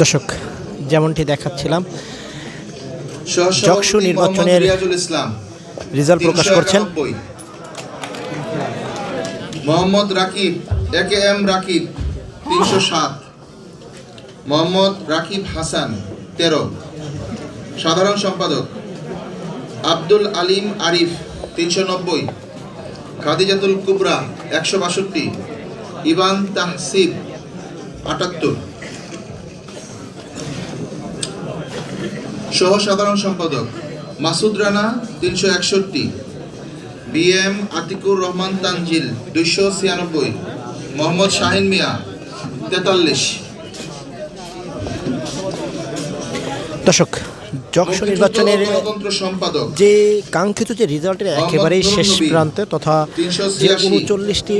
দর্শক, যেমনটি দেখাচ্ছিলাম, যকসু নির্বাচনের রেজাল্ট প্রকাশ করছেন মোহাম্মদ রাকিব, একে এম রাকিব ৩০৭, মোহাম্মদ রাকিব হাসান ১৩, সাধারণ সম্পাদক আব্দুল আলিম আরিফ ৩৯০, খাদিজাতুল কুবরা ১৬২, ইবান তাহসিব ৭৮, সহ সাধারণ সম্পাদক মাসুদ রানা ৩৬১, বিএম আতিকুর রহমান তানজিল ২৯৬, মোহাম্মদ শাহিন মিয়া ৪৩। দর্শক, যকসু নির্বাচনের যে কাঙ্ক্ষিত যে রেজাল্টের একেবারেই শেষ প্রান্তে তথা যে ৩৯টি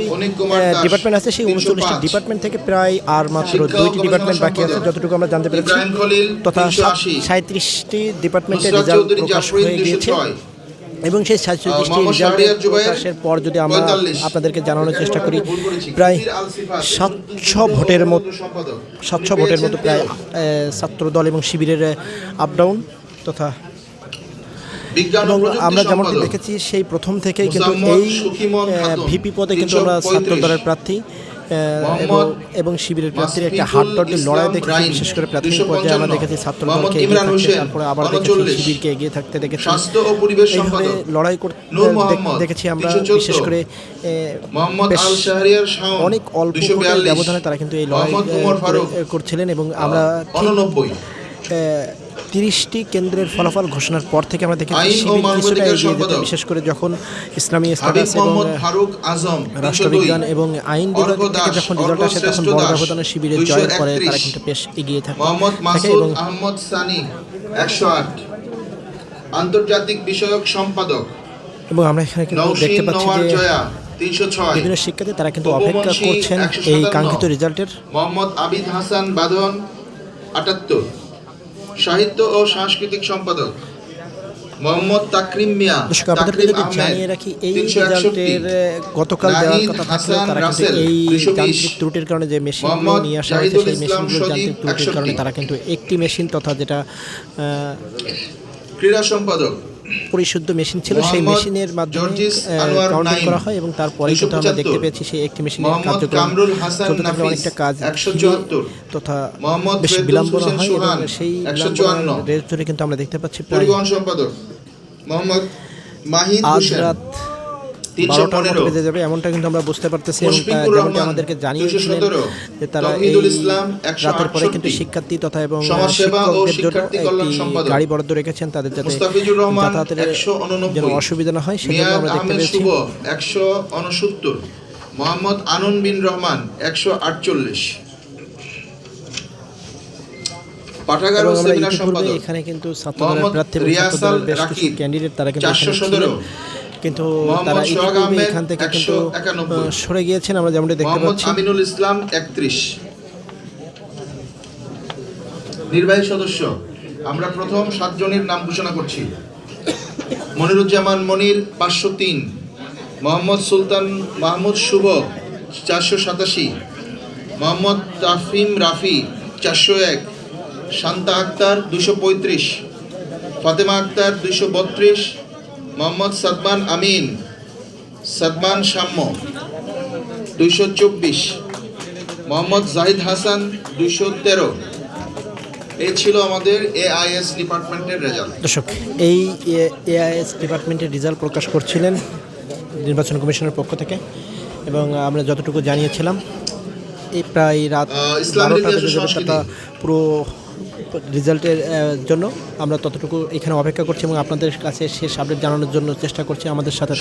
ডিপার্টমেন্ট আছে, সেই ৩৯টি ডিপার্টমেন্ট থেকে প্রায় আর মাত্র 2টি ডিপার্টমেন্ট বাকি আছে যতটুকু আমরা জানতে পেরেছি, তথা 37টি ডিপার্টমেন্টের রেজাল্ট প্রকাশ হয়ে গিয়েছে। এবং সেই 37টি রেজাল্ট প্রকাশের পর যদি আমরা আপনাদেরকে জানানোর চেষ্টা করি, প্রায় 700 ভোটের মতো প্রায় ছাত্রদল এবং শিবিরের আপডাউন তথা, এবং আমরা যেমনটি দেখেছি সেই প্রথম থেকেই কিন্তু এই ভিপি পদে কিন্তু আমরা ছাত্রদলের প্রার্থী এবং শিবিরের প্রার্থীর একটা হাড্ডাহাড্ডি লড়াই দেখেছি। বিশেষ করে প্রাথমিক পর্যায়ে আমরা দেখেছি ছাত্রদলকে এগিয়ে থাকতে, তারপরে আবার দেখেছি শিবিরকে এগিয়ে থাকতে দেখেছি। এইভাবে লড়াই করতে দেখেছি আমরা, বিশেষ করে অনেক অল্প ব্যবধানে তারা কিন্তু এই লড়াই করছিলেন। এবং আমরা 30টি কেন্দ্রের ফলাফল ঘোষণার পর থেকে আমরা দেখেছি শিবির কিছুটা এগিয়ে যেত, বিশেষ করে যখন ইসলামী স্ট্যাটাস এবং রাষ্ট্রবিজ্ঞান এবং আইন বিভাগ থেকে যখন রেজাল্ট আসে তখন বড় ব্যবধানে শিবিরের জয়ের পরে তারা কিন্তু বেশ এগিয়ে থাকে। এবং আন্তর্জাতিক বিষয়ক সম্পাদক, এবং আমরা এখানে কিন্তু দেখতে পাচ্ছি যে বিভিন্ন শিক্ষার্থী তারা কিন্তু অপেক্ষা করছেন এই কাঙ্ক্ষিত রেজাল্টের। মোহাম্মদ আবিদ হাসান বাঁধন ৭৮, সাহিত্য ও সাংস্কৃতিক সম্পাদক মোহাম্মদ তাকরিম মিয়া। আপনাদেরকে যদি জানিয়ে রাখি, এই রেজাল্টের গতকাল দেওয়ার কথা থাকলেও তারা কিন্তু এই যান্ত্রিক ত্রুটির কারণে যে মেশিনগুলো নিয়ে আসা হয়েছে সেই মেশিনগুলোর যান্ত্রিক ত্রুটির কারণে তারা কিন্তু একটি মেশিন তথা যেটা ক্রীড়া সম্পাদক পরিশুদ্ধ মেশিন ছিল সেই মেশিনের মাধ্যমে কাউন্টিং করা হয়, এবং তারপরে কিন্তু আমরা দেখতে পেয়েছি সেই একটি মেশিনের কার্যক্রম চলতে থাকলে অনেকটা কাজ তথা বেশ বিলম্ব হয়, এবং সেই রেস ধরে কিন্তু আমরা দেখতে পাচ্ছি পরিবহন সম্পাদক মোহাম্মদ মাহিদ হোসেন রাত 12টার বেজে যাবে এমনটা কিন্তু আমরা বুঝতে পারতেছি। এবং যেমনটি আমাদেরকে জানিয়েছিলেন যে তারা এই রাতের পরে কিন্তু শিক্ষার্থী তথা এবং শিক্ষকদের জন্য একটি গাড়ি বরাদ্দ রেখেছেন, তাদের যাতে যাতায়াতের যেন অসুবিধা না হয় সেজন্য আমরা দেখতে পেয়েছি। 169, মোহাম্মদ আনুন বিন রহমান 148, পাঠাগার ও সেমিনার সম্পাদক এখানে কিন্তু ছাত্রদলের প্রার্থী এবং ছাত্রদলের বেশ কিছু ক্যান্ডিডেট তারা কিন্তু 417, কিন্তু তারা ইতিপূর্বে এখান থেকে কিন্তু সরে গিয়েছেন আমরা যেমনটি দেখতে পাচ্ছি। আমিনুল ইসলাম 31, নির্বাহী সদস্য আমরা প্রথম 7 জনের নাম ঘোষণা করছি। মনিরুজ্জামান মনির 503, মোহাম্মদ সুলতান মাহমুদ শুভ 487, মোহাম্মদ তাফিম রাফি 401, শান্তা আক্তার 235, ফাতেমা আক্তার 232, মোহাম্মদ সাদমান আমিন সাদমান শাম্য 224, মোহাম্মদ জাহিদ হাসান 213। এই ছিল আমাদের এআইএস ডিপার্টমেন্টের রেজাল্ট। দর্শক, এই এআইএস ডিপার্টমেন্টের রেজাল্ট প্রকাশ করছিলেন নির্বাচন কমিশনের পক্ষ থেকে, এবং আমরা যতটুকু জানিয়েছিলাম এই প্রায় রাত 12টা বেজে যাবে পুরো রেজাল্টের জন্য। আমরা ততটুকু এখানে অপেক্ষা করছি এবং আপনাদের কাছে শেষ আপডেট জানানোর জন্য চেষ্টা করছি। আমাদের সাথে